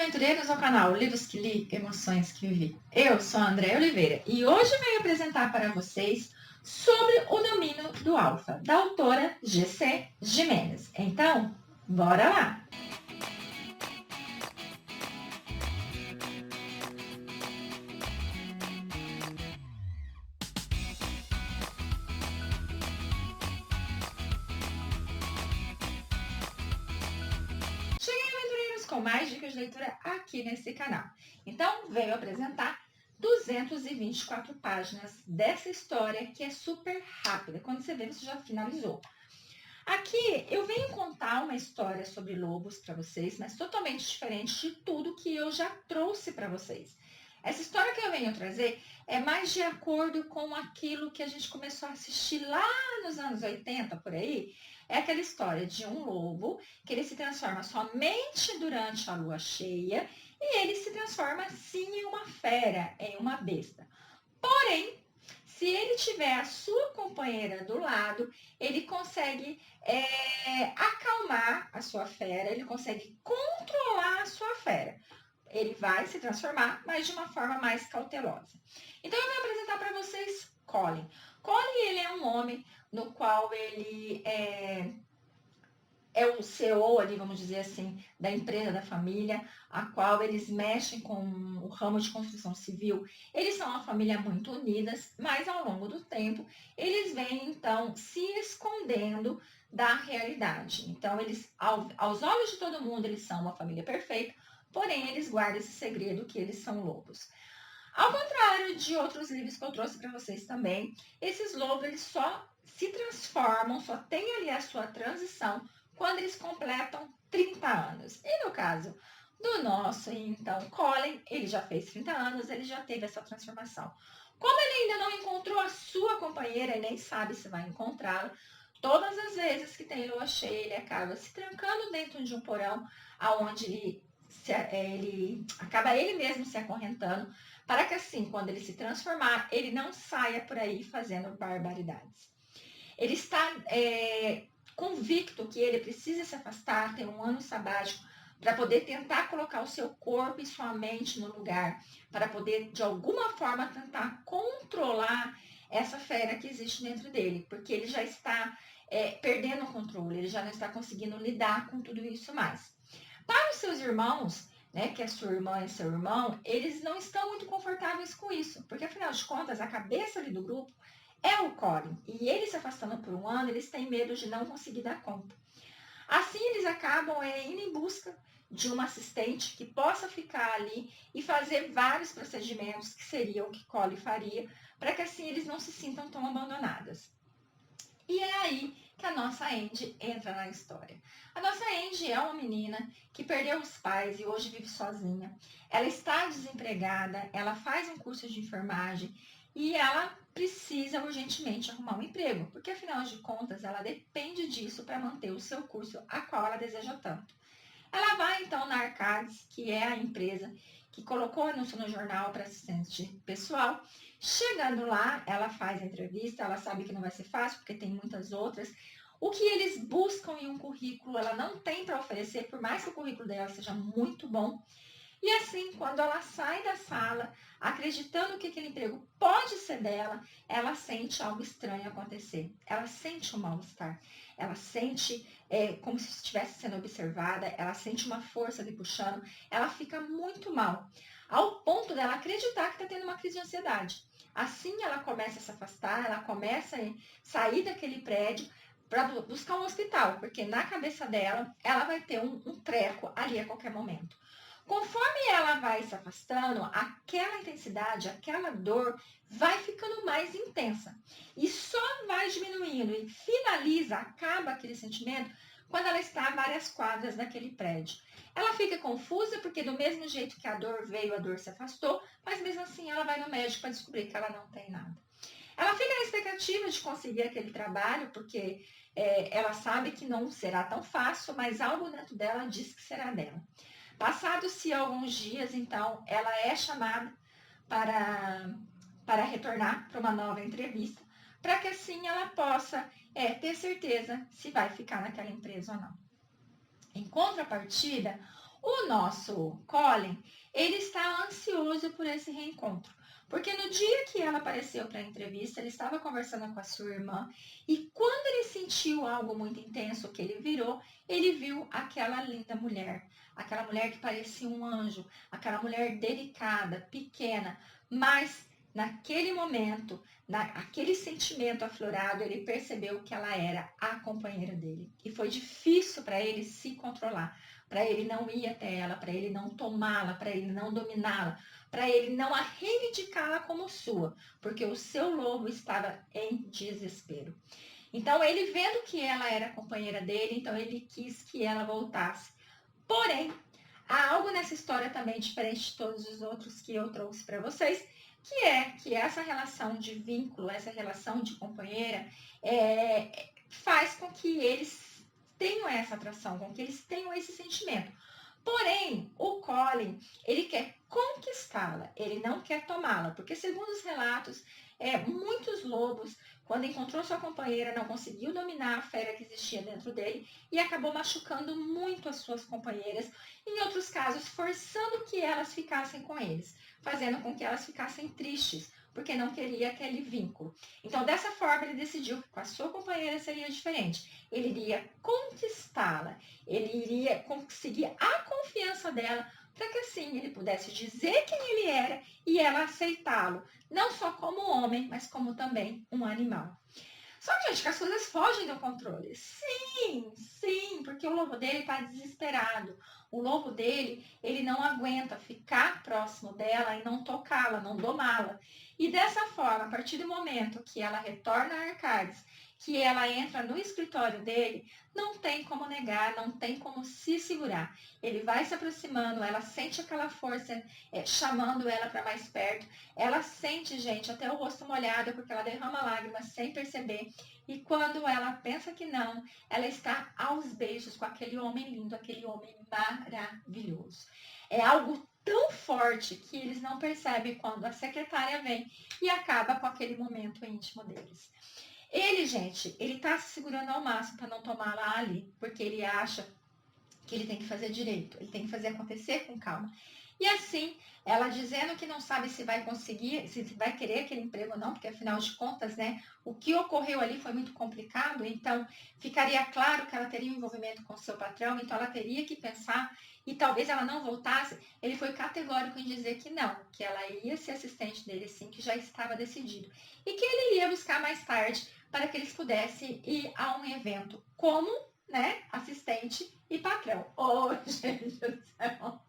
aventureiros ao canal Livros que Li, Emoções que Vivi. Eu sou a Andréa Oliveira e hoje venho apresentar para vocês sobre o domínio do alfa, da autora G.C. Gimenez. Então, bora lá! Com mais dicas de leitura aqui nesse canal. Então, venho apresentar 224 páginas dessa história que é super rápida. Quando você vê, você já finalizou. Aqui eu venho contar uma história sobre lobos para vocês, mas totalmente diferente de tudo que eu já trouxe para vocês. Essa história que eu venho trazer é mais de acordo com aquilo que a gente começou a assistir lá nos anos 80, por aí. É aquela história de um lobo que ele se transforma somente durante a lua cheia e ele se transforma sim em uma fera, em uma besta. Porém, se ele tiver a sua companheira do lado, ele consegue acalmar a sua fera, ele consegue controlar a sua fera. Ele vai se transformar, mas de uma forma mais cautelosa. Então, eu vou apresentar para vocês Colin. Colin, ele é um homem no qual ele é o CEO ali, vamos dizer assim, da empresa da família, a qual eles mexem com o ramo de construção civil. Eles são uma família muito unidas, mas ao longo do tempo, eles vêm, então, se escondendo da realidade. Então, eles, aos olhos de todo mundo, eles são uma família perfeita, porém, eles guardam esse segredo que eles são lobos. Ao contrário de outros livros que eu trouxe para vocês também, esses lobos, eles só se transformam, só tem ali a sua transição quando eles completam 30 anos. E no caso do nosso, então, Colin, ele já fez 30 anos, ele já teve essa transformação. Como ele ainda não encontrou a sua companheira e nem sabe se vai encontrá-la, todas as vezes que tem lua cheia, ele acaba se trancando dentro de um porão, aonde ele acaba ele mesmo se acorrentando, para que assim, quando ele se transformar, ele não saia por aí fazendo barbaridades. Ele está convicto que ele precisa se afastar, ter um ano sabático, para poder tentar colocar o seu corpo e sua mente no lugar, para poder, de alguma forma, tentar controlar essa fera que existe dentro dele, porque ele já está perdendo o controle, ele já não está conseguindo lidar com tudo isso mais. Para os seus irmãos, né, que é sua irmã e seu irmão, eles não estão muito confortáveis com isso, porque afinal de contas, a cabeça ali do grupo é o Colin, e ele se afastando por um ano, eles têm medo de não conseguir dar conta. Assim, eles acabam indo em busca de uma assistente que possa ficar ali e fazer vários procedimentos que seriam o que Colin faria, para que assim eles não se sintam tão abandonadas. E é aí que a nossa Andy entra na história. A nossa Andy é uma menina que perdeu os pais e hoje vive sozinha. Ela está desempregada, ela faz um curso de enfermagem e ela precisa urgentemente arrumar um emprego, porque afinal de contas ela depende disso para manter o seu curso, a qual ela deseja tanto. Ela vai então na Arcades, que é a empresa que colocou anúncio no jornal para assistente pessoal. Chegando lá, ela faz a entrevista, ela sabe que não vai ser fácil, porque tem muitas outras. O que eles buscam em um currículo, ela não tem para oferecer, por mais que o currículo dela seja muito bom. E assim, quando ela sai da sala, acreditando que aquele emprego pode ser dela, ela sente algo estranho acontecer. Ela sente um mal-estar. Ela sente como se estivesse sendo observada. Ela sente uma força lhe puxando. Ela fica muito mal, ao ponto dela acreditar que está tendo uma crise de ansiedade. Assim, ela começa a se afastar, ela começa a sair daquele prédio para buscar um hospital, porque na cabeça dela, ela vai ter um treco ali a qualquer momento. Conforme ela vai se afastando, aquela intensidade, aquela dor vai ficando mais intensa. E só vai diminuindo e finaliza, acaba aquele sentimento quando ela está a várias quadras daquele prédio. Ela fica confusa porque do mesmo jeito que a dor veio, a dor se afastou, mas mesmo assim ela vai no médico para descobrir que ela não tem nada. Ela fica na expectativa de conseguir aquele trabalho, porque ela sabe que não será tão fácil, mas algo dentro dela diz que será dela. Passados-se alguns dias, então, ela é chamada para retornar para uma nova entrevista, para que assim ela possa ter certeza se vai ficar naquela empresa ou não. Em contrapartida, O nosso Colin, ele está ansioso por esse reencontro. Porque no dia que ela apareceu para a entrevista, ele estava conversando com a sua irmã e quando ele sentiu algo muito intenso que ele virou, ele viu aquela linda mulher, aquela mulher que parecia um anjo, aquela mulher delicada, pequena, mas naquele momento, aquele sentimento aflorado, ele percebeu que ela era a companheira dele. E foi difícil para ele se controlar, para ele não ir até ela, para ele não tomá-la, para ele não dominá-la, para ele não a reivindicá-la como sua, porque o seu lobo estava em desespero. Então, ele vendo que ela era a companheira dele, então ele quis que ela voltasse. Porém, há algo nessa história também diferente de todos os outros que eu trouxe para vocês, que é que essa relação de vínculo, essa relação de companheira, faz com que eles tenham essa atração, com que eles tenham esse sentimento. Porém, o Colin, ele quer conquistá-la, ele não quer tomá-la, porque segundo os relatos, muitos lobos, quando encontrou sua companheira, não conseguiu dominar a fera que existia dentro dele e acabou machucando muito as suas companheiras, em outros casos, forçando que elas ficassem com eles, fazendo com que elas ficassem tristes, porque não queria aquele vínculo. Então, dessa forma, ele decidiu que com a sua companheira seria diferente. Ele iria conquistá-la, ele iria conseguir a confiança dela para que assim ele pudesse dizer quem ele era e ela aceitá-lo, não só como homem, mas como também um animal. Só que, gente, que as coisas fogem do controle. Sim, sim, porque o lobo dele está desesperado. O lobo dele, ele não aguenta ficar próximo dela e não tocá-la, não domá-la. E dessa forma, a partir do momento que ela retorna a Arcades, que ela entra no escritório dele, não tem como negar, não tem como se segurar. Ele vai se aproximando, ela sente aquela força chamando ela para mais perto. Ela sente, gente, até o rosto molhado, porque ela derrama lágrimas sem perceber. E quando ela pensa que não, ela está aos beijos com aquele homem lindo, aquele homem maravilhoso. É algo tão forte que eles não percebem quando a secretária vem e acaba com aquele momento íntimo deles. Ele, gente, ele tá se segurando ao máximo para não tomar lá ali, porque ele acha que ele tem que fazer direito, ele tem que fazer acontecer com calma. E assim, ela dizendo que não sabe se vai conseguir, se vai querer aquele emprego ou não, porque afinal de contas, né, o que ocorreu ali foi muito complicado, então ficaria claro que ela teria um envolvimento com o seu patrão, então ela teria que pensar e talvez ela não voltasse. Ele foi categórico em dizer que não, que ela ia ser assistente dele sim, que já estava decidido. E que ele iria buscar mais tarde para que eles pudessem ir a um evento como, né, assistente e patrão. Oh, gente do céu.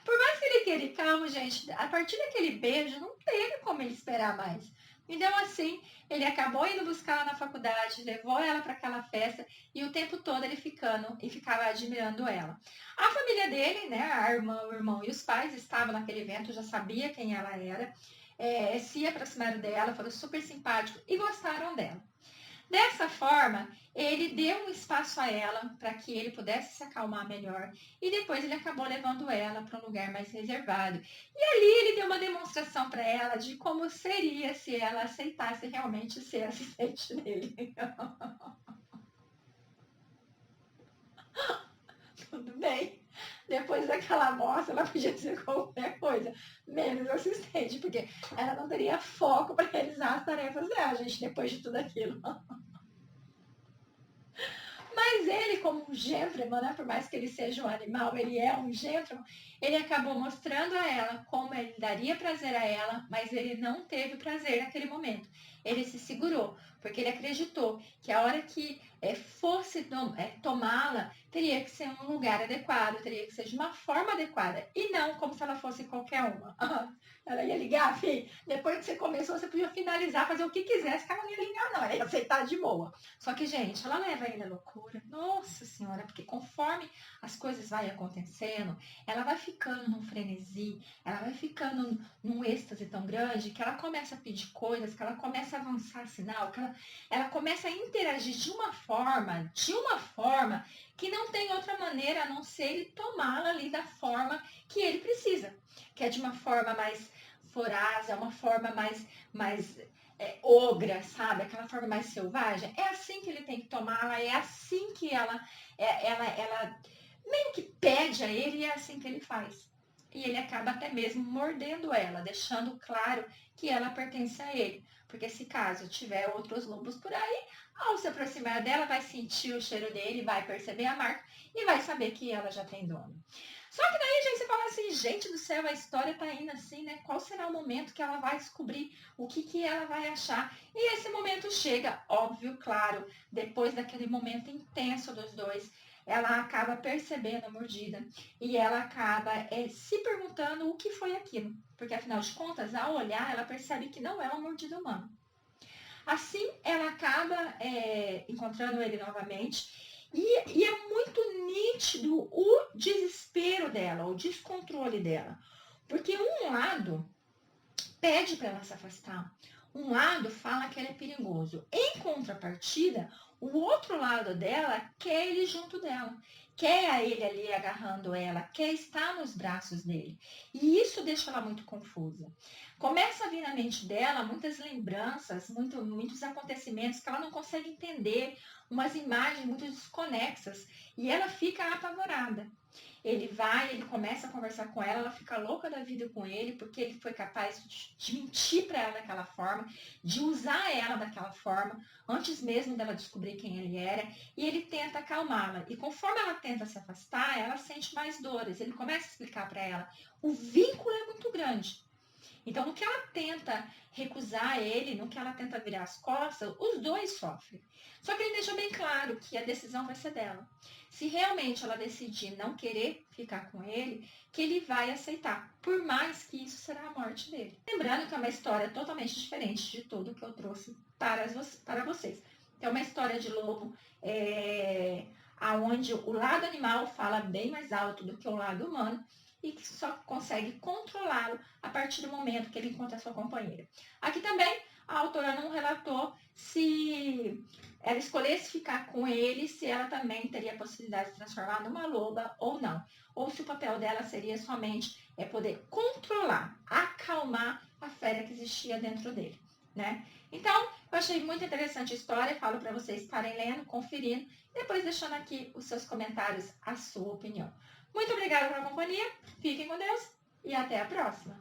Por mais que ele queira ir calmo, gente, a partir daquele beijo, não teve como ele esperar mais. Então, assim, ele acabou indo buscar ela na faculdade, levou ela para aquela festa e o tempo todo ele ficando e ficava admirando ela. A família dele, né, a irmã, o irmão e os pais estavam naquele evento, já sabia quem ela era, se aproximaram dela, foram super simpáticos e gostaram dela. Dessa forma, ele deu um espaço a ela para que ele pudesse se acalmar melhor e depois ele acabou levando ela para um lugar mais reservado. E ali ele deu uma demonstração para ela de como seria se ela aceitasse realmente ser assistente dele. Tudo bem. Depois daquela amostra, ela podia ser qualquer coisa, menos assistente, porque ela não teria foco para realizar as tarefas dela, gente, depois de tudo aquilo. Mas ele, como um gentleman, né, por mais que ele seja um animal, ele é um gentleman, ele acabou mostrando a ela como ele daria prazer a ela, mas ele não teve prazer naquele momento. Ele se segurou, porque ele acreditou que a hora que fosse tomá-la, teria que ser um lugar adequado, teria que ser de uma forma adequada, e não como se ela fosse qualquer uma. Ela ia ligar, filho, depois que você começou, você podia finalizar, fazer o que quisesse, que ela não ia ligar, não, ela ia aceitar de boa. Só que, gente, ela leva ele à loucura. Nossa Senhora, porque conforme as coisas vai acontecendo, ela vai ficando num frenesi, ela vai ficando num êxtase tão grande que ela começa a pedir coisas, que ela começa a avançar sinal, que ela começa a interagir de uma forma que não tem outra maneira a não ser ele tomá-la ali da forma que ele precisa, que é de uma forma mais voraz, é uma forma mais ogra, sabe? Aquela forma mais selvagem. É assim que ele tem que tomá-la, é assim que ela meio que pede a ele e é assim que ele faz. E ele acaba até mesmo mordendo ela, deixando claro que ela pertence a ele. Porque se caso tiver outros lobos por aí, ao se aproximar dela, vai sentir o cheiro dele, vai perceber a marca e vai saber que ela já tem dono. Só que daí a gente fala assim, gente do céu, a história tá indo assim, né? Qual será o momento que ela vai descobrir o que ela vai achar? E esse momento chega, óbvio, claro, depois daquele momento intenso dos dois, ela acaba percebendo a mordida e ela acaba se perguntando o que foi aquilo. Porque afinal de contas, ao olhar, ela percebe que não é uma mordida humana. Assim, ela acaba encontrando ele novamente e é muito nítido o desespero dela, o descontrole dela. Porque um lado pede para ela se afastar, um lado fala que ele é perigoso. Em contrapartida, o outro lado dela quer ele junto dela, quer ele ali agarrando ela, quer estar nos braços dele. E isso deixa ela muito confusa. Começa a vir na mente dela muitas lembranças, muitos acontecimentos que ela não consegue entender, umas imagens muito desconexas, e ela fica apavorada. Ele vai, ele começa a conversar com ela, ela fica louca da vida com ele, porque ele foi capaz de mentir para ela daquela forma, de usar ela daquela forma, antes mesmo dela descobrir quem ele era, e ele tenta acalmá-la. E conforme ela tenta se afastar, ela sente mais dores. Ele começa a explicar para ela, o vínculo é muito grande. Então, no que ela tenta recusar ele, no que ela tenta virar as costas, os dois sofrem. Só que ele deixa bem claro que a decisão vai ser dela. Se realmente ela decidir não querer ficar com ele, que ele vai aceitar, por mais que isso será a morte dele. Lembrando que é uma história totalmente diferente de tudo que eu trouxe para vocês. É uma história de lobo, aonde o lado animal fala bem mais alto do que o lado humano, e que só consegue controlá-lo a partir do momento que ele encontra a sua companheira. Aqui também a autora não relatou se ela escolhesse ficar com ele, se ela também teria a possibilidade de se transformar numa loba ou não. Ou se o papel dela seria somente poder controlar, acalmar a fera que existia dentro dele. Né? Então, eu achei muito interessante a história, falo para vocês estarem lendo, conferindo, e depois deixando aqui os seus comentários, a sua opinião. Muito obrigada pela companhia, fiquem com Deus e até a próxima!